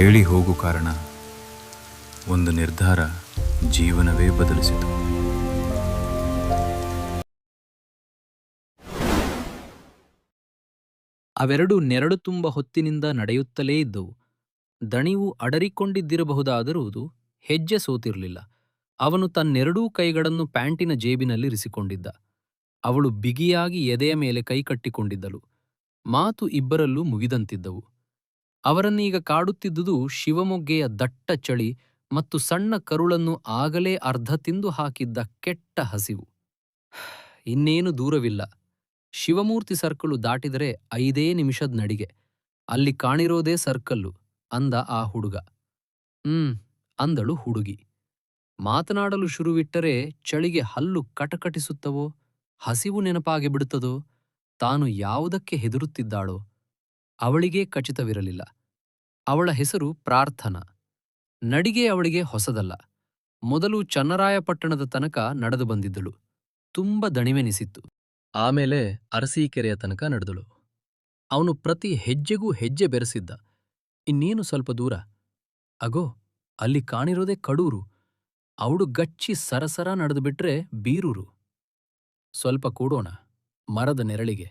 ಹೇಳಿ ಹೋಗು ಕಾರಣ ಒಂದು ನಿರ್ಧಾರ ಜೀವನವೇ ಬದಲಿಸಿತು. ಅವೆರಡು ನೆರಳು ತುಂಬ ಹೊತ್ತಿನಿಂದ ನಡೆಯುತ್ತಲೇ ಇದ್ದವು. ದಣಿವು ಅಡರಿಕೊಂಡಿದ್ದಿರಬಹುದಾದರೂ ಹೆಜ್ಜೆ ಸೋತಿರಲಿಲ್ಲ. ಅವನು ತನ್ನೆರಡೂ ಕೈಗಳನ್ನು ಪ್ಯಾಂಟಿನ ಜೇಬಿನಲ್ಲಿರಿಸಿಕೊಂಡಿದ್ದ. ಅವಳು ಬಿಗಿಯಾಗಿ ಎದೆಯ ಮೇಲೆ ಕೈಕಟ್ಟಿಕೊಂಡಿದ್ದಳು. ಮಾತು ಇಬ್ಬರಲ್ಲೂ ಮುಗಿದಂತಿದ್ದವು. ಅವರನ್ನೀಗ ಕಾಡುತ್ತಿದ್ದುದು ಶಿವಮೊಗ್ಗೆಯ ದಟ್ಟ ಚಳಿ ಮತ್ತು ಸಣ್ಣ ಕರುಳನ್ನು ಆಗಲೇ ಅರ್ಧ ತಿಂದು ಹಾಕಿದ್ದ ಕೆಟ್ಟ ಹಸಿವು. ಇನ್ನೇನು ದೂರವಿಲ್ಲ. ಶಿವಮೂರ್ತಿ ಸರ್ಕಲು ದಾಟಿದರೆ 5 ನಿಮಿಷದ ನಡಿಗೆ. ಅಲ್ಲಿ ಕಾಣಿರೋದೇ ಸರ್ಕಲ್ಲು ಅಂದ ಆ ಹುಡುಗ. ಅಂದಳು ಹುಡುಗಿ. ಮಾತನಾಡಲು ಶುರುವಿಟ್ಟರೆ ಚಳಿಗೆ ಹಲ್ಲು ಕಟಕಟಿಸುತ್ತವೋ, ಹಸಿವು ನೆನಪಾಗಿ ಬಿಡುತ್ತದೋ, ತಾನು ಯಾವುದಕ್ಕೆ ಹೆದರುತ್ತಿದ್ದಾಳೋ ಅವಳಿಗೇ ಖಚಿತವಿರಲಿಲ್ಲ. ಅವಳ ಹೆಸರು ಪ್ರಾರ್ಥನಾ. ನಡಿಗೆ ಅವಳಿಗೆ ಹೊಸದಲ್ಲ. ಮೊದಲು ಚನ್ನರಾಯಪಟ್ಟಣದ ತನಕ ನಡೆದು ಬಂದಿದ್ದಳು. ತುಂಬ ದಣಿವೆನಿಸಿತ್ತು. ಆಮೇಲೆ ಅರಸೀಕೆರೆಯ ತನಕ ನಡೆದಳು. ಅವನು ಪ್ರತಿ ಹೆಜ್ಜೆಗೂ ಹೆಜ್ಜೆ ಬೆರೆಸಿದ್ದ. ಇನ್ನೇನು ಸ್ವಲ್ಪ ದೂರ. ಅಗೋ, ಅಲ್ಲಿ ಕಾಣಿರೋದೇ ಕಡೂರು. ಅವಳು ಗಚ್ಚಿ ಸರಸರ ನಡೆದುಬಿಟ್ರೆ ಬೀರೂರು. ಸ್ವಲ್ಪ ಕೂಡೋಣ ಮರದ ನೆರಳಿಗೆ.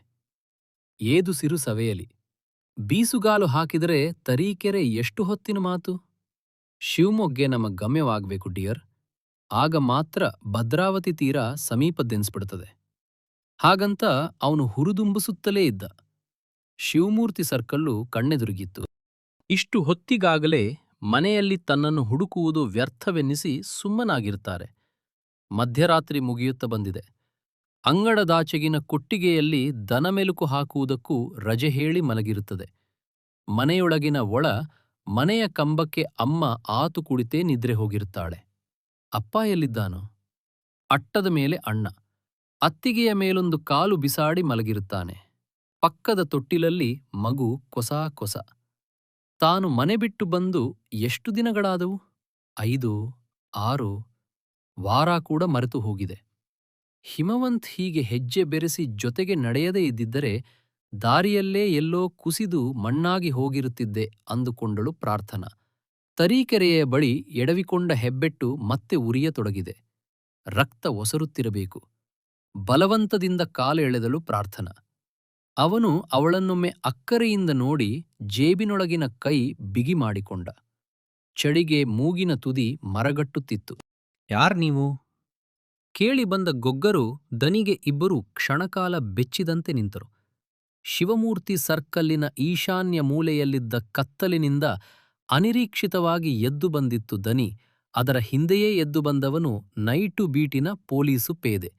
ಏದುಸಿರು ಸವೆಯಲಿ. ಬೀಸುಗಾಲು ಹಾಕಿದರೆ ತರೀಕೆರೆ ಎಷ್ಟು ಹೊತ್ತಿನ ಮಾತು? ಶಿವಮೊಗ್ಗೆ ನಮ್ಮ ಗಮ್ಯವಾಗಬೇಕು ಡಿಯರ್. ಆಗ ಮಾತ್ರ ಭದ್ರಾವತಿ ತೀರ ಸಮೀಪದ್ದೆನ್ಸ್ಬಿಡ್ತದೆ. ಹಾಗಂತ ಅವನು ಹುರಿದುಂಬಿಸುತ್ತಲೇ ಇದ್ದ. ಶಿವಮೂರ್ತಿ ಸರ್ಕಲ್ಲು ಕಣ್ಣೆದುರುಗಿತ್ತು. ಇಷ್ಟು ಹೊತ್ತಿಗಾಗಲೇ ಮನೆಯಲ್ಲಿ ತನ್ನನ್ನು ಹುಡುಕುವುದು ವ್ಯರ್ಥವೆನ್ನಿಸಿ ಸುಮ್ಮನಾಗಿರ್ತಾರೆ. ಮಧ್ಯರಾತ್ರಿ ಮುಗಿಯುತ್ತ ಬಂದಿದೆ. ಅಂಗಡದಾಚೆಗಿನ ಕೊಟ್ಟಿಗೆಯಲ್ಲಿ ದನ ಮೆಲುಕು ಹಾಕುವುದಕ್ಕೂ ರಜೆ ಹೇಳಿ ಮಲಗಿರುತ್ತದೆ. ಮನೆಯೊಳಗಿನ ಒಳ ಮನೆಯ ಕಂಬಕ್ಕೆ ಅಮ್ಮ ಆತು ಕುಳಿತೇ ನಿದ್ರೆ ಹೋಗಿರುತ್ತಾಳೆ. ಅಪ್ಪ ಎಲ್ಲಿದ್ದಾನೋ? ಅಟ್ಟದ ಮೇಲೆ ಅಣ್ಣ. ಅತ್ತಿಗೆಯ ಮೇಲೊಂದು ಕಾಲು ಬಿಸಾಡಿ ಮಲಗಿರುತ್ತಾನೆ. ಪಕ್ಕದ ತೊಟ್ಟಿಲಲ್ಲಿ ಮಗು ಕೊಸ ಕೊಸ. ತಾನು ಮನೆ ಬಿಟ್ಟು ಬಂದು ಎಷ್ಟು ದಿನಗಳಾದವು? 5, 6 ವಾರ ಕೂಡ ಮರೆತು ಹೋಗಿದೆ. ಹಿಮವಂತ್ ಹೀಗೆ ಹೆಜ್ಜೆ ಬೆರೆಸಿ ಜೊತೆಗೆ ನಡೆಯದೇ ಇದ್ದಿದ್ದರೆ ದಾರಿಯಲ್ಲೇ ಎಲ್ಲೋ ಕುಸಿದು ಮಣ್ಣಾಗಿ ಹೋಗಿರುತ್ತಿದ್ದೆ ಅಂದುಕೊಂಡಳು ಪ್ರಾರ್ಥನಾ. ತರೀಕೆರೆಯ ಬಳಿ ಎಡವಿಕೊಂಡ ಹೆಬ್ಬೆಟ್ಟು ಮತ್ತೆ ಉರಿಯತೊಡಗಿದೆ. ರಕ್ತ ಒಸರುತ್ತಿರಬೇಕು. ಬಲವಂತದಿಂದ ಕಾಲೆಳೆದಳು ಪ್ರಾರ್ಥನಾ. ಅವನು ಅವಳನ್ನೊಮ್ಮೆ ಅಕ್ಕರೆಯಿಂದ ನೋಡಿ ಜೇಬಿನೊಳಗಿನ ಕೈ ಬಿಗಿ ಮಾಡಿಕೊಂಡ. ಚಳಿಗೆ ಮೂಗಿನ ತುದಿ ಮರಗಟ್ಟುತ್ತಿತ್ತು. ಯಾರ್ ನೀವು? ಕೇಳಿ ಬಂದ ಗೊಗ್ಗರು ದನಿಗೆ ಇಬ್ಬರು ಕ್ಷಣಕಾಲ ಬೆಚ್ಚಿದಂತೆ ನಿಂತರು. ಶಿವಮೂರ್ತಿ ಸರ್ಕಲ್ಲಿನ ಈಶಾನ್ಯ ಮೂಲೆಯಲ್ಲಿದ್ದ ಕತ್ತಲಿನಿಂದ ಅನಿರೀಕ್ಷಿತವಾಗಿ ಎದ್ದು ಬಂದಿತ್ತು ದನಿ. ಅದರ ಹಿಂದೆಯೇ ಎದ್ದು ಬಂದವನು ನೈಟು ಬೀಟಿನ ಪೊಲೀಸು ಪೇದೆ.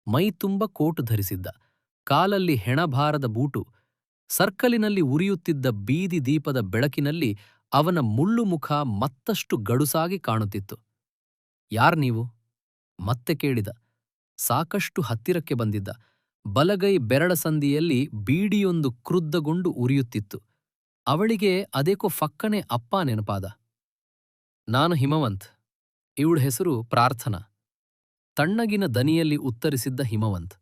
ಮೈತುಂಬ ಕೋಟು ಧರಿಸಿದ್ದ. ಕಾಲಲ್ಲಿ ಹೆಣಭಾರದ ಬೂಟು. ಸರ್ಕಲಿನಲ್ಲಿ ಉರಿಯುತ್ತಿದ್ದ ಬೀದಿ ದೀಪದ ಬೆಳಕಿನಲ್ಲಿ ಅವನ ಮುಳ್ಳು ಮುಖ ಮತ್ತಷ್ಟು ಗಡುಸಾಗಿ ಕಾಣುತ್ತಿತ್ತು. ಯಾರ್ ನೀವು? ಮತ್ತೆ ಕೇಳಿದ. ಸಾಕಷ್ಟು ಹತ್ತಿರಕ್ಕೆ ಬಂದಿದ್ದ. ಬಲಗೈ ಬೆರಳ ಸಂದಿಯಲ್ಲಿ ಬೀಡಿಯೊಂದು ಕ್ರುದ್ಧಗೊಂಡು ಉರಿಯುತ್ತಿತ್ತು. ಅವಳಿಗೆ ಅದೇಕೋ ಫಕ್ಕನೆ ಅಪ್ಪ ನೆನಪಾದ. ನಾನು ಹಿಮವಂತ್. ಇವಳ ಹೆಸರು ಪ್ರಾರ್ಥನಾ. ತಣ್ಣಗಿನ ದನಿಯಲ್ಲಿ ಉತ್ತರಿಸಿದ್ದ ಹಿಮವಂತ್.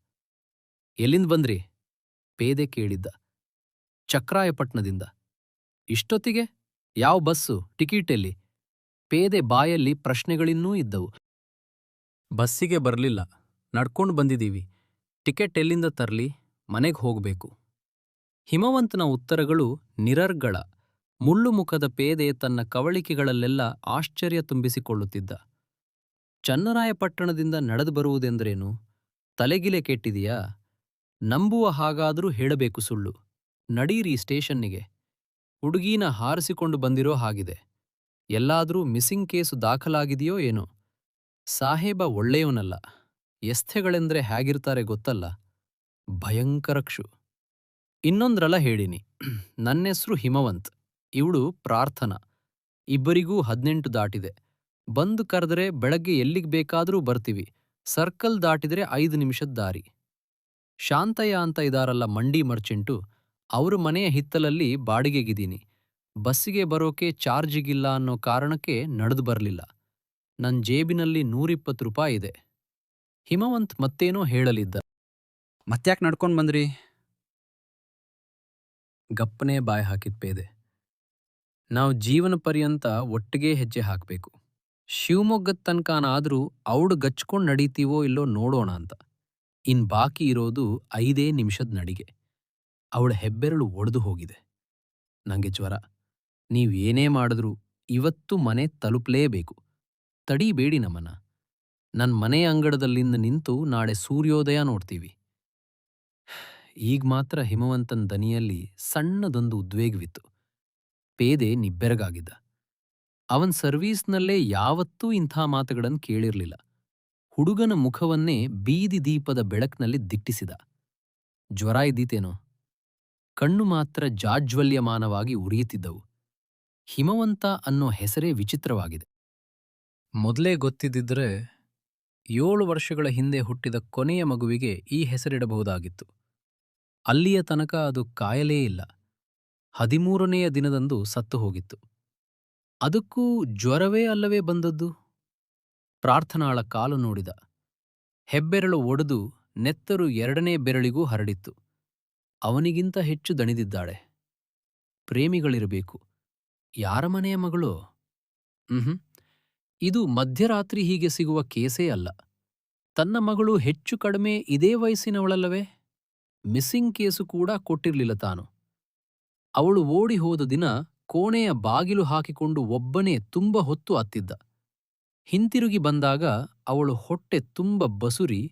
ಎಲ್ಲಿಂದ ಬಂದ್ರಿ? ಪೇದೆ ಕೇಳಿದ್ದ. ಚಕ್ರಾಯಪಟ್ಣದಿಂದ. ಇಷ್ಟೊತ್ತಿಗೆ? ಯಾವ ಬಸ್ಸು? ಟಿಕೀಟ್ ಎಲ್ಲಿ? ಪೇದೆ ಬಾಯಲ್ಲಿ ಪ್ರಶ್ನೆಗಳಿನ್ನೂ ಇದ್ದವು. ಬಸ್ಸಿಗೆ ಬರ್ಲಿಲ್ಲ, ನಡ್ಕೊಂಡು ಬಂದಿದ್ದೀವಿ. ಟಿಕೆಟ್ ಎಲ್ಲಿಂದ ತರ್ಲಿ? ಮನೆಗೆ ಹೋಗಬೇಕು. ಹಿಮವಂತನ ಉತ್ತರಗಳು ನಿರರ್ಗಳ. ಮುಳ್ಳು ಮುಖದ ಪೇದೆ ತನ್ನ ಕವಳಿಕೆಗಳಲ್ಲೆಲ್ಲ ಆಶ್ಚರ್ಯ ತುಂಬಿಸಿಕೊಳ್ಳುತ್ತಿದ್ದ. ಚನ್ನರಾಯಪಟ್ಟಣದಿಂದ ನಡೆದು ಬರುವುದೆಂದರೇನು? ತಲೆಗಿಲೆ ಕೆಟ್ಟಿದೆಯಾ? ನಂಬುವ ಹಾಗಾದರೂ ಹೇಳಬೇಕು ಸುಳ್ಳು. ನಡೀರಿ ಸ್ಟೇಷನ್ನಿಗೆ. ಹುಡುಗೀನ ಹಾರಿಸಿಕೊಂಡು ಬಂದಿರೋ ಹಾಗಿದೆ. ಎಲ್ಲಾದರೂ ಮಿಸ್ಸಿಂಗ್ ಕೇಸು ದಾಖಲಾಗಿದೆಯೋ ಏನೋ? ಸಾಹೇಬ ಒಳ್ಳೆಯವನಲ್ಲ. ಎಸ್ಥೆಗಳೆಂದ್ರೆ ಹೇಗಿರ್ತಾರೆ ಗೊತ್ತಲ್ಲ? ಭಯಂಕರಕ್ಷು. ಇನ್ನೊಂದ್ರಲ್ಲ ಹೇಳಿನಿ. ನನ್ನೆಸ್ರು ಹಿಮವಂತ್. ಇವಳು ಪ್ರಾರ್ಥನಾ. ಇಬ್ಬರಿಗೂ 18 ದಾಟಿದೆ. ಬಂದು ಕರೆದರೆ ಬೆಳಗ್ಗೆ ಎಲ್ಲಿಗೆ ಬೇಕಾದರೂ ಬರ್ತೀವಿ. ಸರ್ಕಲ್ ದಾಟಿದರೆ 5 ನಿಮಿಷದ ದಾರಿ. ಶಾಂತಯ್ಯ ಅಂತ ಇದಾರಲ್ಲ ಮಂಡಿ ಮರ್ಚೆಂಟು, ಅವ್ರ ಮನೆಯ ಹಿತ್ತಲಲ್ಲಿ ಬಾಡಿಗೆಗಿದ್ದೀನಿ. ಬಸ್ಸಿಗೆ ಬರೋಕೆ ಚಾರ್ಜಿಗಿಲ್ಲ ಅನ್ನೋ ಕಾರಣಕ್ಕೆ ನಡೆದು ಬರಲಿಲ್ಲ. ನನ್ನ ಜೇಬಿನಲ್ಲಿ 120 ರೂಪಾಯಿ ಇದೆ. ಹಿಮವಂತ್ ಮತ್ತೇನೋ ಹೇಳಲಿದ್ದ. ಮತ್ತ್ಯಾಕೆ ನಡ್ಕೊಂಡು ಬಂದ್ರಿ? ಗಪ್ಪನೇ ಬಾಯಿ ಹಾಕಿದ ಪೇದೆ. ನಾವು ಜೀವನ ಪರ್ಯಂತ ಒಟ್ಟಿಗೆ ಹೆಜ್ಜೆ ಹಾಕಬೇಕು. ಶಿವಮೊಗ್ಗದ ತನಕನಾದ್ರೂ ಔಡ್ ಗಚ್ಕೊಂಡು ನಡೀತೀವೋ ಇಲ್ಲೋ ನೋಡೋಣ ಅಂತ. ಇನ್ ಬಾಕಿ ಇರೋದು 5 ನಿಮಿಷದ ನಡಿಗೆ. ಅವಳ ಹೆಬ್ಬೆರಳು ಒಡೆದು ಹೋಗಿದೆ. ನಂಗೆ ಜ್ವರ. ನೀವ್ ಏನೇ ಮಾಡಿದ್ರೂ ಇವತ್ತು ಮನೆ ತಲುಪಲೇಬೇಕು. ತಡೀಬೇಡಿ ನಮ್ಮನ್ನ. ನನ್ ಮನೆ ಅಂಗಳದಲ್ಲಿಂದ ನಿಂತು ನಾಳೆ ಸೂರ್ಯೋದಯ ನೋಡ್ತೀವಿ. ಈಗ ಮಾತ್ರ ಹಿಮವಂತನ ದನಿಯಲ್ಲಿ ಸಣ್ಣದೊಂದು ಉದ್ವೇಗವಿತ್ತು. ಪೇದೆ ನಿಬ್ಬೆರಗಾಗಿದ್ದ. ಅವನ್ ಸರ್ವೀಸ್ನಲ್ಲೇ ಯಾವತ್ತೂ ಇಂಥ ಮಾತುಗಳನ್ನು ಕೇಳಿರ್ಲಿಲ್ಲ. ಹುಡುಗನ ಮುಖವನ್ನೇ ಬೀದಿ ದೀಪದ ಬೆಳಕಿನಲ್ಲಿ ದಿಟ್ಟಿಸಿದ. ಜ್ವರ ಇದ್ದೀತೇನೋ? ಕಣ್ಣು ಮಾತ್ರ ಜಾಜ್ವಲ್ಯಮಾನವಾಗಿ ಉರಿಯುತ್ತಿದ್ದವು. ಹಿಮವಂತ ಅನ್ನೋ ಹೆಸರೇ ವಿಚಿತ್ರವಾಗಿದೆ. ಮೊದಲೇ ಗೊತ್ತಿದ್ದಿದ್ರೆ 7 ವರ್ಷಗಳ ಹಿಂದೆ ಹುಟ್ಟಿದ ಕೊನೆಯ ಮಗುವಿಗೆ ಈ ಹೆಸರಿಡಬಹುದಾಗಿತ್ತು. ಅಲ್ಲಿಯ ತನಕ ಅದು ಕಾಯಲೇ ಇಲ್ಲ. 13ನೆಯ ದಿನದಂದು ಸತ್ತು ಹೋಗಿತ್ತು. ಅದಕ್ಕೂ ಜ್ವರವೇ ಅಲ್ಲವೇ ಬಂದದ್ದು? ಪ್ರಾರ್ಥನಾಳ ಕಾಲು ನೋಡಿದ. ಹೆಬ್ಬೆರಳು ಒಡೆದು ನೆತ್ತರು 2ನೇ ಬೆರಳಿಗೂ ಹರಡಿತ್ತು. ಅವನಿಗಿಂತ ಹೆಚ್ಚು ದಣಿದಿದ್ದಾಳೆ. ಪ್ರೇಮಿಗಳಿರಬೇಕು. ಯಾರ ಮನೆಯ ಮಗಳೋ? ಇದು ಮಧ್ಯರಾತ್ರಿ ಹೀಗೆ ಸಿಗುವ ಕೇಸೇ ಅಲ್ಲ. ತನ್ನ ಮಗಳು ಹೆಚ್ಚು ಕಡಿಮೆ ಇದೇ ವಯಸ್ಸಿನವಳಲ್ಲವೇ? ಮಿಸ್ಸಿಂಗ್ ಕೇಸು ಕೂಡ ಕೊಟ್ಟಿರ್ಲಿಲ್ಲ ತಾನು. ಅವಳು ಓಡಿ ಹೋದ ದಿನ ಕೋಣೆಯ ಬಾಗಿಲು ಹಾಕಿಕೊಂಡು ಒಬ್ಬನೇ ತುಂಬ ಹೊತ್ತು ಅತ್ತಿದ್ದ. ಹಿಂತಿರುಗಿ ಬಂದಾಗ ಅವಳು ಹೊಟ್ಟೆ ತುಂಬ ಬಸುರಿ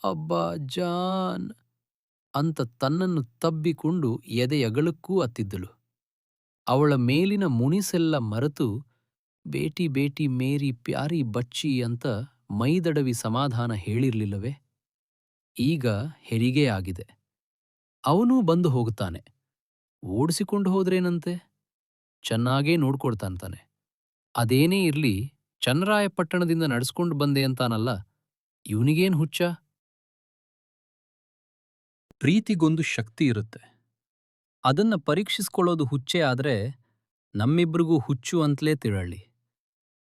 ಅಬ್ಬಾ ಜಾನ್ ಅಂತ ತನ್ನನ್ನು ತಬ್ಬಿಕೊಂಡು ಎದೆಯಗಳಕ್ಕೂ ಅತ್ತಿದ್ದಳು. ಅವಳ ಮೇಲಿನ ಮುನಿಸೆಲ್ಲ ಮರೆತು ಬೇಟಿ ಬೇಟಿ ಮೇರಿ ಪ್ಯಾರಿ ಬಚ್ಚಿ ಅಂತ ಮೈದಡವಿ ಸಮಾಧಾನ ಹೇಳಿರ್ಲಿಲ್ಲವೇ? ಈಗ ಹೆರಿಗೆ ಆಗಿದೆ. ಅವನೂ ಬಂದು ಹೋಗುತ್ತಾನೆ. ಓಡಿಸಿಕೊಂಡು ಹೋದ್ರೇನಂತೆ? ಚೆನ್ನಾಗೇ ನೋಡ್ಕೊಳ್ತಾನ್ತಾನೆ. ಅದೇನೇ ಇರ್ಲಿ, ಚನ್ನರಾಯಪಟ್ಟಣದಿಂದ ನಡೆಸ್ಕೊಂಡು ಬಂದೆ ಅಂತಾನಲ್ಲ, ಇವನಿಗೇನ್ ಹುಚ್ಚ? ಪ್ರೀತಿಗೊಂದು ಶಕ್ತಿ ಇರುತ್ತೆ. ಅದನ್ನ ಪರೀಕ್ಷಿಸ್ಕೊಳ್ಳೋದು ಹುಚ್ಚೆ ಆದ್ರೆ ನಮ್ಮಿಬ್ರಿಗೂ ಹುಚ್ಚು ಅಂತಲೇ ತಿಳಳ್ಳಿ.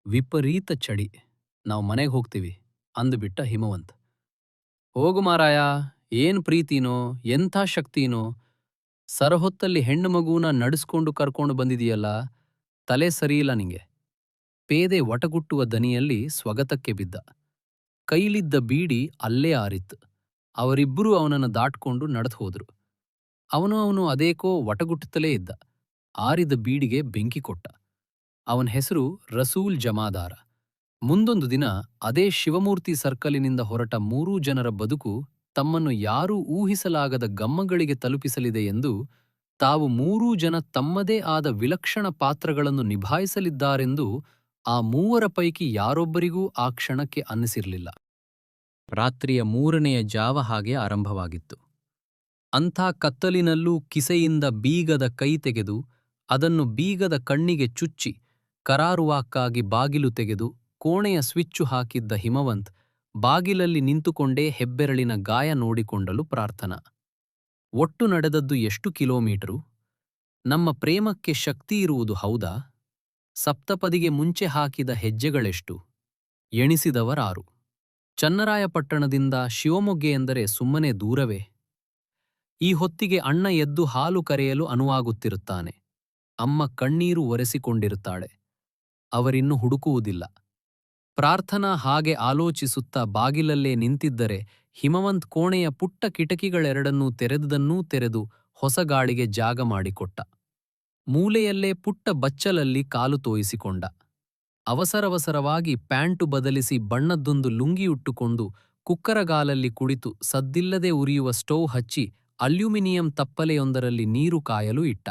ವಿಪರೀತ ಚಳಿ. ನಾವು ಮನೆಗೆ ಹೋಗ್ತೀವಿ ಅಂದುಬಿಟ್ಟ ಹಿಮವಂತ್. ಹೋಗು ಮಾರಾಯ, ಏನ್ ಪ್ರೀತಿನೋ ಎಂಥ ಶಕ್ತಿನೋ. ಸರಹೊತ್ತಲ್ಲಿ ಹೆಣ್ಣು ಮಗುವನ್ನ ನಡೆಸ್ಕೊಂಡು ಕರ್ಕೊಂಡು ಬಂದಿದೀಯಲ್ಲ, ತಲೆ ಸರಿಯಿಲ್ಲ ನಿಂಗೆ. ಪೇದೆ ವಟಗುಟ್ಟುವ ದನಿಯಲ್ಲಿ ಸ್ವಗತಕ್ಕೆ ಬಿದ್ದ. ಕೈಲಿದ್ದ ಬೀಡಿ ಅಲ್ಲೇ ಆರಿತ್ತು. ಅವರಿಬ್ಬರೂ ಅವನನ್ನು ದಾಟ್ಕೊಂಡು ನಡೆದು ಹೋದ್ರು. ಅವನು ಅದೇಕೋ ವಟಗುಟ್ಟುತ್ತಲೇ ಇದ್ದ. ಆರಿದ ಬೀಡಿಗೆ ಬೆಂಕಿ ಕೊಟ್ಟ. ಅವನ ಹೆಸರು ರಸೂಲ್ ಜಮಾದಾರ. ಮುಂದೊಂದು ದಿನ ಅದೇ ಶಿವಮೂರ್ತಿ ಸರ್ಕಲಿನಿಂದ ಹೊರಟ 3 ಜನರ ಬದುಕು ತಮ್ಮನ್ನು ಯಾರೂ ಊಹಿಸಲಾಗದ ಗಮ್ಮಗಳಿಗೆ ತಲುಪಿಸಲಿದೆ ಎಂದು, ತಾವು 3 ಜನ ತಮ್ಮದೇ ಆದ ವಿಲಕ್ಷಣ ಪಾತ್ರಗಳನ್ನು ನಿಭಾಯಿಸಲಿದ್ದಾರೆಂದು ಆ 3ರ ಪೈಕಿ ಯಾರೊಬ್ಬರಿಗೂ ಆ ಕ್ಷಣಕ್ಕೆ ಅನ್ನಿಸಿರಲಿಲ್ಲ. ರಾತ್ರಿಯ 3ನೆಯ ಜಾವ ಹಾಗೆ ಆರಂಭವಾಗಿತ್ತು. ಅಂಥ ಕತ್ತಲಿನಲ್ಲೂ ಕಿಸೆಯಿಂದ ಬೀಗದ ಕೈ ತೆಗೆದು ಅದನ್ನು ಬೀಗದ ಕಣ್ಣಿಗೆ ಚುಚ್ಚಿ ಕರಾರುವಾಕ್ಕಾಗಿ ಬಾಗಿಲು ತೆಗೆದು ಕೋಣೆಯ ಸ್ವಿಚ್ಚು ಹಾಕಿದ್ದ ಹಿಮವಂತ್ ಬಾಗಿಲಲ್ಲಿ ನಿಂತುಕೊಂಡೇ ಹೆಬ್ಬೆರಳಿನ ಗಾಯ ನೋಡಿಕೊಂಡಲು ಪ್ರಾರ್ಥನಾ. ಒಟ್ಟು ನಡೆದದ್ದು ಎಷ್ಟು ಕಿಲೋಮೀಟರು? ನಮ್ಮ ಪ್ರೇಮಕ್ಕೆ ಶಕ್ತಿ ಇರುವುದು ಹೌದಾ? ಸಪ್ತಪದಿಗೆ ಮುಂಚೆ ಹಾಕಿದ ಹೆಜ್ಜೆಗಳೆಷ್ಟು? ಎಣಿಸಿದವರಾರು? ಚನ್ನರಾಯಪಟ್ಟಣದಿಂದ ಶಿವಮೊಗ್ಗ ಎಂದರೆ ಸುಮ್ಮನೆ ದೂರವೇ? ಈ ಹೊತ್ತಿಗೆ ಅಣ್ಣ ಎದ್ದು ಹಾಲು ಕರೆಯಲು ಅನುವಾಗುತ್ತಿರುತ್ತಾನೆ. ಅಮ್ಮ ಕಣ್ಣೀರು ಒರೆಸಿಕೊಂಡಿರುತ್ತಾಳೆ. ಅವರಿನ್ನು ಹುಡುಕುವುದಿಲ್ಲ. ಪ್ರಾರ್ಥನಾ ಹಾಗೆ ಆಲೋಚಿಸುತ್ತಾ ಬಾಗಿಲಲ್ಲೇ ನಿಂತಿದ್ದರೆ ಹಿಮವಂತ್ ಕೋಣೆಯ ಪುಟ್ಟ ಕಿಟಕಿಗಳೆರಡನ್ನೂ ತೆರೆದುದನ್ನೂ ತೆರೆದು ಹೊಸ ಗಾಳಿಗೆ ಜಾಗ ಮಾಡಿಕೊಟ್ಟ. ಮೂಲೆಯಲ್ಲೇ ಪುಟ್ಟ ಬಚ್ಚಲಲ್ಲಿ ಕಾಲು ತೋಯಿಸಿಕೊಂಡ. ಅವಸರವಸರವಾಗಿ ಪ್ಯಾಂಟು ಬದಲಿಸಿ ಬಣ್ಣದ್ದೊಂದು ಲುಂಗಿಯುಟ್ಟುಕೊಂಡು ಕುಕ್ಕರಗಾಲಲ್ಲಿ ಕುಳಿತು ಸದ್ದಿಲ್ಲದೆ ಉರಿಯುವ ಸ್ಟೌವ್ ಹಚ್ಚಿ ಅಲ್ಯೂಮಿನಿಯಂ ತಪ್ಪಲೆಯೊಂದರಲ್ಲಿ ನೀರು ಕಾಯಲು ಇಟ್ಟ.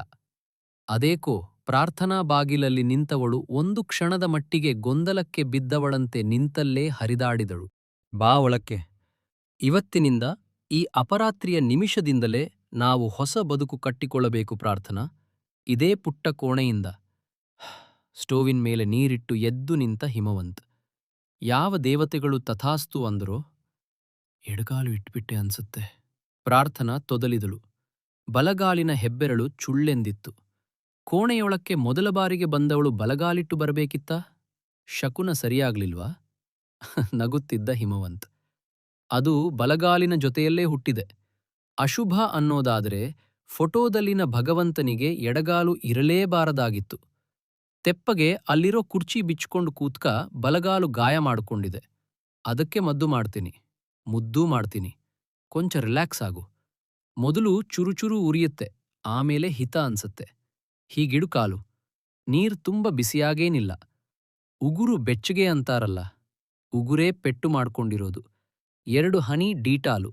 ಅದೇಕೋ ಪ್ರಾರ್ಥನಾ ಬಾಗಿಲಲ್ಲಿ ನಿಂತವಳು ಒಂದು ಕ್ಷಣದ ಮಟ್ಟಿಗೆ ಗೊಂದಲಕ್ಕೆ ಬಿದ್ದವಳಂತೆ ನಿಂತಲ್ಲೇ ಹರಿದಾಡಿದಳು. ಬಾ ಒಳಕ್ಕೆ. ಇವತ್ತಿನಿಂದ ಈ ಅಪರಾತ್ರಿಯ ನಿಮಿಷದಿಂದಲೇ ನಾವು ಹೊಸ ಬದುಕು ಕಟ್ಟಿಕೊಳ್ಳಬೇಕು ಪ್ರಾರ್ಥನಾ. ಇದೇ ಪುಟ್ಟ ಕೋಣೆಯಿಂದ. ಸ್ಟೋವಿನ ಮೇಲೆ ನೀರಿಟ್ಟು ಎದ್ದು ನಿಂತ ಹಿಮವಂತ್. ಯಾವ ದೇವತೆಗಳು ತಥಾಸ್ತು ಅಂದರೋ? ಎಡಗಾಲು ಇಟ್ಬಿಟ್ಟೆ ಅನ್ಸುತ್ತೆ. ಪ್ರಾರ್ಥನಾ ತೊದಲಿದಳು. ಬಲಗಾಲಿನ ಹೆಬ್ಬೆರಳು ಚುಳ್ಳೆಂದಿತ್ತು. ಕೋಣೆಯೊಳಕ್ಕೆ ಮೊದಲ ಬಾರಿಗೆ ಬಂದವಳು ಬಲಗಾಲಿಟ್ಟು ಬರಬೇಕಿತ್ತ? ಶಕುನ ಸರಿಯಾಗ್ಲಿಲ್ವಾ? ನಗುತ್ತಿದ್ದ ಹಿಮವಂತ್. ಅದು ಬಲಗಾಲಿನ ಜೊತೆಯಲ್ಲೇ ಹುಟ್ಟಿದೆ. ಅಶುಭ ಅನ್ನೋದಾದರೆ ಫೋಟೋದಲ್ಲಿನ ಭಗವಂತನಿಗೆ ಎಡಗಾಲು ಇರಲೇಬಾರದಾಗಿತ್ತು. ತೆಪ್ಪಗೆ ಅಲ್ಲಿರೋ ಕುರ್ಚಿ ಬಿಚ್ಕೊಂಡು ಕೂತ್ಕ ಬಲಗಾಲು ಗಾಯ ಮಾಡ್ಕೊಂಡಿದೆ. ಅದಕ್ಕೆ ಮದ್ದು ಮಾಡ್ತೀನಿ, ಮುದ್ದೂ ಮಾಡ್ತೀನಿ. ಕೊಂಚ ರಿಲ್ಯಾಕ್ಸ್ ಆಗು. ಮೊದಲು ಚುರುಚುರು ಉರಿಯುತ್ತೆ, ಆಮೇಲೆ ಹಿತ ಅನ್ಸತ್ತೆ. ಹೀಗಿಡು ಕಾಲು. ನೀರ್ ತುಂಬ ಬಿಸಿಯಾಗೇನಿಲ್ಲ. ಉಗುರು ಬೆಚ್ಚಗೆ ಅಂತಾರಲ್ಲ, ಉಗುರೇ ಪೆಟ್ಟು ಮಾಡ್ಕೊಂಡಿರೋದು. 2 ಹನಿ ಡೀಟಾಲು.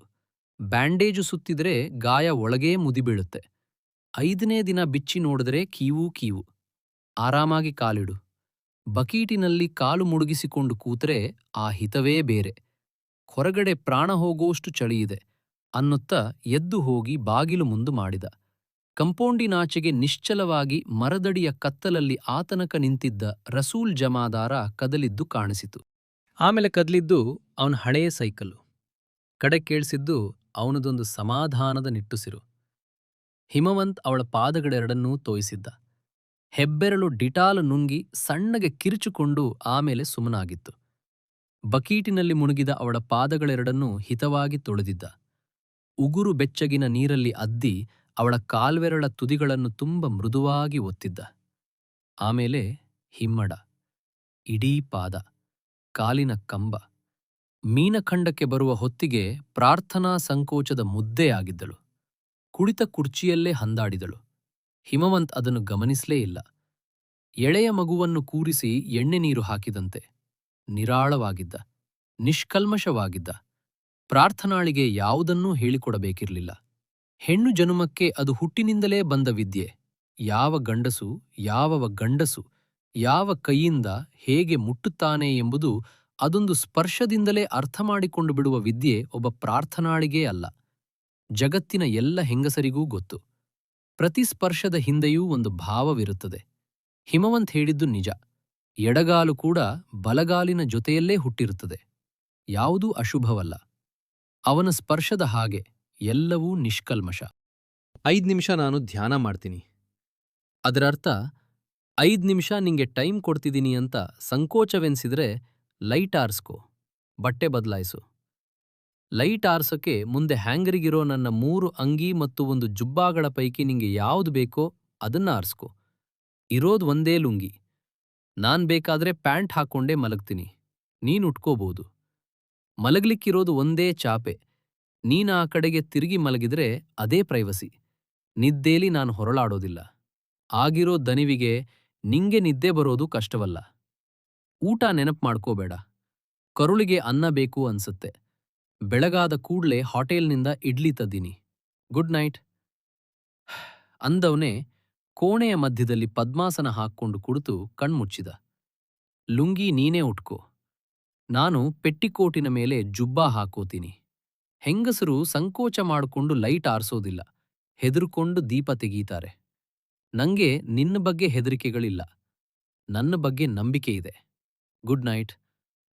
ಬ್ಯಾಂಡೇಜು ಸುತ್ತಿದ್ರೆ ಗಾಯ ಒಳಗೇ ಮುದಿಬೀಳುತ್ತೆ. 5ನೇ ದಿನ ಬಿಚ್ಚಿ ನೋಡಿದ್ರೆ ಕೀವೂ ಕೀವು. ಆರಾಮಾಗಿ ಕಾಲಿಡು. ಬಕೀಟಿನಲ್ಲಿ ಕಾಲು ಮುಳುಗಿಸಿಕೊಂಡು ಕೂತ್ರೆ ಆ ಹಿತವೇ ಬೇರೆ. ಹೊರಗಡೆ ಪ್ರಾಣ ಹೋಗೋಷ್ಟು ಚಳಿಯಿದೆ ಅನ್ನುತ್ತಾ ಎದ್ದು ಹೋಗಿ ಬಾಗಿಲು ಮುಂದು ಮಾಡಿದ. ಕಂಪೌಂಡಿನಾಚೆಗೆ ನಿಶ್ಚಲವಾಗಿ ಮರದಡಿಯ ಕತ್ತಲಲ್ಲಿ ಆತನಕ ನಿಂತಿದ್ದ ರಸೂಲ್ ಜಮಾದಾರ ಕದಲಿದ್ದು ಕಾಣಿಸಿತು. ಆಮೇಲೆ ಕದಲಿದ್ದು ಅವನ ಹಳೆಯ ಸೈಕಲ್ಲು. ಕಡೆ ಕೇಳಿಸಿದ್ದು ಅವನದೊಂದು ಸಮಾಧಾನದ ನಿಟ್ಟುಸಿರು. ಹಿಮವಂತ್ ಅವಳ ಪಾದಗಳೆರಡನ್ನೂ ತೋಯಿಸಿದ್ದ. ಹೆಬ್ಬೆರಳು ಡಿಟಾಲು ನುಂಗಿ ಸಣ್ಣಗೆ ಕಿರುಚಿಕೊಂಡು ಆಮೇಲೆ ಸುಮ್ಮನಾಗಿತ್ತು. ಬಕೀಟಿನಲ್ಲಿ ಮುಳುಗಿದ ಅವಳ ಪಾದಗಳೆರಡನ್ನೂ ಹಿತವಾಗಿ ತೊಳೆದಿದ್ದ. ಉಗುರು ಬೆಚ್ಚಗಿನ ನೀರಲ್ಲಿ ಅದ್ದಿ ಅವಳ ಕಾಲ್ವೆರಳ ತುದಿಗಳನ್ನು ತುಂಬ ಮೃದುವಾಗಿ ಒತ್ತಿದ್ದ. ಆಮೇಲೆ ಹಿಮ್ಮಡ, ಇಡೀ ಪಾದ, ಕಾಲಿನ ಕಂಬ. ಮೀನಖಂಡಕ್ಕೆ ಬರುವ ಹೊತ್ತಿಗೆ ಪ್ರಾರ್ಥನಾ ಸಂಕೋಚದ ಮುದ್ದೆಯಾಗಿದ್ದಳು. ಕುಳಿತ ಕುರ್ಚಿಯಲ್ಲೇ ಹಂದಾಡಿದಳು. ಹಿಮವಂತ್ ಅದನ್ನು ಗಮನಿಸಲೇ ಇಲ್ಲ. ಎಳೆಯ ಮಗುವನ್ನು ಕೂರಿಸಿ ಎಣ್ಣೆ ನೀರು ಹಾಕಿದಂತೆ ನಿರಾಳವಾಗಿದ್ದ, ನಿಷ್ಕಲ್ಮಶವಾಗಿದ್ದ. ಪ್ರಾರ್ಥನಾಳಿಗೆ ಯಾವುದನ್ನೂ ಹೇಳಿಕೊಡಬೇಕಿರಲಿಲ್ಲ. ಹೆಣ್ಣು ಜನುಮಕ್ಕೆ ಅದು ಹುಟ್ಟಿನಿಂದಲೇ ಬಂದ ವಿದ್ಯೆ. ಯಾವ ಗಂಡಸು, ಯಾವ ಕೈಯಿಂದ ಹೇಗೆ ಮುಟ್ಟುತ್ತಾನೆ ಎಂಬುದು ಅದೊಂದು ಸ್ಪರ್ಶದಿಂದಲೇ ಅರ್ಥಮಾಡಿಕೊಂಡು ಬಿಡುವ ವಿದ್ಯೆ ಒಬ್ಬ ಪ್ರಾರ್ಥನಾಳಿಗೇ ಅಲ್ಲ, ಜಗತ್ತಿನ ಎಲ್ಲ ಹೆಂಗಸರಿಗೂ ಗೊತ್ತು. ಪ್ರತಿ ಸ್ಪರ್ಶದ ಹಿಂದೆಯೂ ಒಂದು ಭಾವವಿರುತ್ತದೆ. ಹಿಮವಂತ್ ಹೇಳಿದ್ದು ನಿಜ. ಎಡಗಾಲು ಕೂಡ ಬಲಗಾಲಿನ ಜೊತೆಯಲ್ಲೇ ಹುಟ್ಟಿರುತ್ತದೆ. ಯಾವುದೂ ಅಶುಭವಲ್ಲ. ಅವನ ಸ್ಪರ್ಶದ ಹಾಗೆ ಎಲ್ಲವೂ ನಿಷ್ಕಲ್ಮಶ. 5 ನಿಮಿಷ ನಾನು ಧ್ಯಾನ ಮಾಡ್ತೀನಿ. ಅದರರ್ಥ 5 ನಿಮಿಷ ನಿಂಗೆ ಟೈಮ್ ಕೊಡ್ತಿದ್ದೀನಿ ಅಂತ ಸಂಕೋಚವೆನ್ಸಿದ್ರೆ ಲೈಟ್ ಆರ್ಸ್ಕೋ, ಬಟ್ಟೆ ಬದಲಾಯಿಸು. ಲೈಟ್ ಆರ್ಸೋಕೆ ಮುಂದೆ ಹ್ಯಾಂಗರಿಗಿರೋ ನನ್ನ 3 ಅಂಗಿ ಮತ್ತು 1 ಜುಬ್ಬಾಗಳ ಪೈಕಿ ನಿಂಗೆ ಯಾವುದು ಬೇಕೋ ಅದನ್ನ ಆರ್ಸ್ಕೋ. ಇರೋದು ಒಂದೇ ಲುಂಗಿ. ನಾನ್ ಬೇಕಾದ್ರೆ ಪ್ಯಾಂಟ್ ಹಾಕ್ಕೊಂಡೇ ಮಲಗ್ತೀನಿ, ನೀನ್ ಉಟ್ಕೋಬಹುದು. ಮಲಗ್ಲಿಕ್ಕಿರೋದು ಒಂದೇ ಚಾಪೆ. ನೀನ್ ಆ ಕಡೆಗೆ ತಿರುಗಿ ಮಲಗಿದ್ರೆ ಅದೇ ಪ್ರೈವಸಿ. ನಿದ್ದೇಲಿ ನಾನು ಹೊರಳಾಡೋದಿಲ್ಲ. ಆಗಿರೋ ದನಿವಿಗೆ ನಿಂಗೆ ನಿದ್ದೆ ಬರೋದು ಕಷ್ಟವಲ್ಲ. ಊಟ ನೆನಪು ಮಾಡ್ಕೋಬೇಡ. ಕರುಳಿಗೆ ಅನ್ನ ಬೇಕು ಅನ್ಸತ್ತೆ. ಬೆಳಗಾದ ಕೂಡ್ಲೆ ಹೋಟೆಲ್ನಿಂದ ಇಡ್ಲಿ ತದ್ದೀನಿ. ಗುಡ್ ನೈಟ್ ಅಂದವನೇ ಕೋಣೆಯ ಮಧ್ಯದಲ್ಲಿ ಪದ್ಮಾಸನ ಹಾಕ್ಕೊಂಡು ಕುಳಿತು ಕಣ್ಮುಚ್ಚಿದ. ಲುಂಗಿ ನೀನೇ ಉಟ್ಕೋ, ನಾನು ಪೆಟ್ಟಿಕೋಟಿನ ಮೇಲೆ ಜುಬ್ಬಾ ಹಾಕೋತೀನಿ. ಹೆಂಗಸರು ಸಂಕೋಚ ಮಾಡಿಕೊಂಡು ಲೈಟ್ ಆರಿಸೋದಿಲ್ಲ, ಹೆದರ್ಕೊಂಡು ದೀಪ ತೆಗೀತಾರೆ. ನಂಗೆ ನಿನ್ನ ಬಗ್ಗೆ ಹೆದರಿಕೆಗಳಿಲ್ಲ, ನನ್ನ ಬಗ್ಗೆ ನಂಬಿಕೆ ಇದೆ. Good night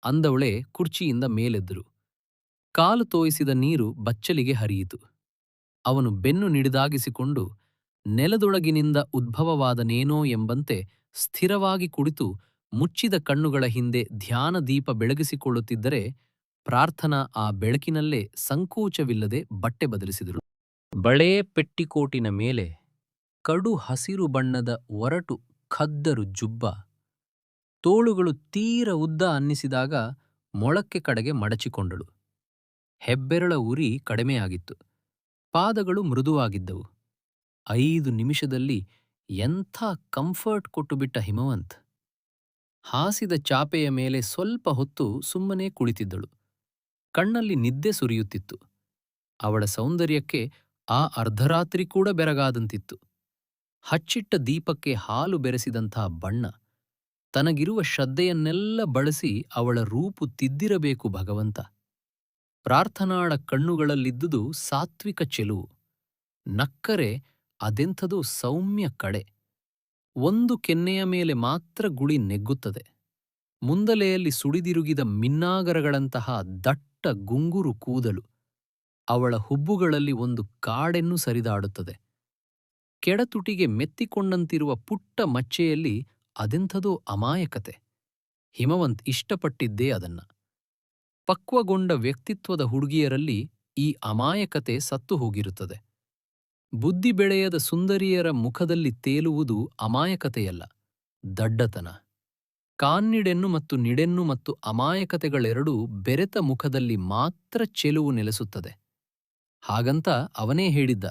ಅಂದವಳೆ ಕುರ್ಚಿಯಿಂದ ಮೇಲೆದ್ದರು. ಕಾಲು ತೋಯಿಸಿದ ನೀರು ಬಚ್ಚಲಿಗೆ ಹರಿಯಿತು. ಅವನು ಬೆನ್ನು ನಿಡಿದಾಗಿಸಿಕೊಂಡು ನೆಲದೊಳಗಿನಿಂದ ಉದ್ಭವವಾದನೇನೋ ಎಂಬಂತೆ ಸ್ಥಿರವಾಗಿ ಕುಳಿತು ಮುಚ್ಚಿದ ಕಣ್ಣುಗಳ ಹಿಂದೆ ಧ್ಯಾನ ದೀಪ ಬೆಳಗಿಸಿಕೊಳ್ಳುತ್ತಿದ್ದರೆ ಪ್ರಾರ್ಥನಾ ಆ ಬೆಳಕಿನಲ್ಲೇ ಸಂಕೋಚವಿಲ್ಲದೆ ಬಟ್ಟೆ ಬದಲಿಸಿದಳು. ಬಳೆ ಪೆಟ್ಟಿಕೋಟಿನ ಮೇಲೆ ಕಡು ಹಸಿರು ಬಣ್ಣದ ಒರಟು ಖದ್ದರು ಜುಬ್ಬ. ತೋಳುಗಳು ತೀರ ಉದ್ದ ಅನ್ನಿಸಿದಾಗ ಮೊಳಕ್ಕೆ ಕಡೆಗೆ ಮಡಚಿಕೊಂಡಳು. ಹೆಬ್ಬೆರಳ ಉರಿ ಕಡಿಮೆಯಾಗಿತ್ತು. ಪಾದಗಳು ಮೃದುವಾಗಿದ್ದವು. 5 ನಿಮಿಷದಲ್ಲಿ ಎಂಥ ಕಂಫರ್ಟ್ ಕೊಟ್ಟುಬಿಟ್ಟ ಹಿಮವಂತ್. ಹಾಸಿದ ಚಾಪೆಯ ಮೇಲೆ ಸ್ವಲ್ಪ ಹೊತ್ತು ಸುಮ್ಮನೆ ಕುಳಿತಿದ್ದಳು. ಕಣ್ಣಲ್ಲಿ ನಿದ್ದೆ ಸುರಿಯುತ್ತಿತ್ತು. ಅವಳ ಸೌಂದರ್ಯಕ್ಕೆ ಆ ಅರ್ಧರಾತ್ರಿ ಕೂಡ ಬೆರಗಾದಂತಿತ್ತು. ಹಚ್ಚಿಟ್ಟ ದೀಪಕ್ಕೆ ಹಾಲು ಬೆರೆಸಿದಂಥ ಬಣ್ಣ. ತನಗಿರುವ ಶ್ರದ್ಧೆಯನ್ನೆಲ್ಲ ಬಳಸಿ ಅವಳ ರೂಪು ತಿದ್ದಿರಬೇಕು ಭಗವಂತ. ಪ್ರಾರ್ಥನಾಳ ಕಣ್ಣುಗಳಲ್ಲಿದ್ದುದು ಸಾತ್ವಿಕ ಚೆಲುವು. ನಕ್ಕರೆ ಅದೆಂಥದೋ ಸೌಮ್ಯ ಕಡೆ. ಒಂದು ಕೆನ್ನೆಯ ಮೇಲೆ ಮಾತ್ರ ಗುಳಿ ನೆಗ್ಗುತ್ತದೆ. ಮುಂದಲೆಯಲ್ಲಿ ಸುಡಿದಿರುಗಿದ ಮಿನ್ನಾಗರಗಳಂತಹ ದಟ್ಟ ಗುಂಗುರು ಕೂದಲು. ಅವಳ ಹುಬ್ಬುಗಳಲ್ಲಿ ಒಂದು ಕಾಡೆನ್ನು ಸರಿದಾಡುತ್ತದೆ. ಕೆಡತುಟಿಗೆ ಮೆತ್ತಿಕೊಂಡಂತಿರುವ ಪುಟ್ಟ ಮಚ್ಚೆಯಲ್ಲಿ ಅದೆಂಥದೋ ಅಮಾಯಕತೆ. ಹಿಮವಂತ್ ಇಷ್ಟಪಟ್ಟಿದ್ದೇ ಅದನ್ನ. ಪಕ್ವಗೊಂಡ ವ್ಯಕ್ತಿತ್ವದ ಹುಡುಗಿಯರಲ್ಲಿ ಈ ಅಮಾಯಕತೆ ಸತ್ತು ಹೋಗಿರುತ್ತದೆ. ಬುದ್ಧಿ ಬೆಳೆಯದ ಸುಂದರಿಯರ ಮುಖದಲ್ಲಿ ತೇಲುವುದು ಅಮಾಯಕತೆಯಲ್ಲ, ದಡ್ಡತನ. ಕಾನ್ನಿಡೆನ್ನು ಮತ್ತು ನಿಡೆನ್ನು ಮತ್ತು ಅಮಾಯಕತೆಗಳೆರಡೂ ಬೆರೆತ ಮುಖದಲ್ಲಿ ಮಾತ್ರ ಚೆಲುವು ನೆಲೆಸುತ್ತದೆ. ಹಾಗಂತ ಅವನೇ ಹೇಳಿದ್ದ.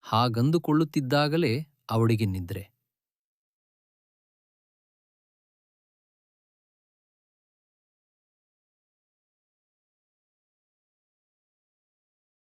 ಹಾಗಂದುಕೊಳ್ಳುತ್ತಿದ್ದಾಗಲೇ ಅವಳಿಗೆ ನಿದ್ರೆ.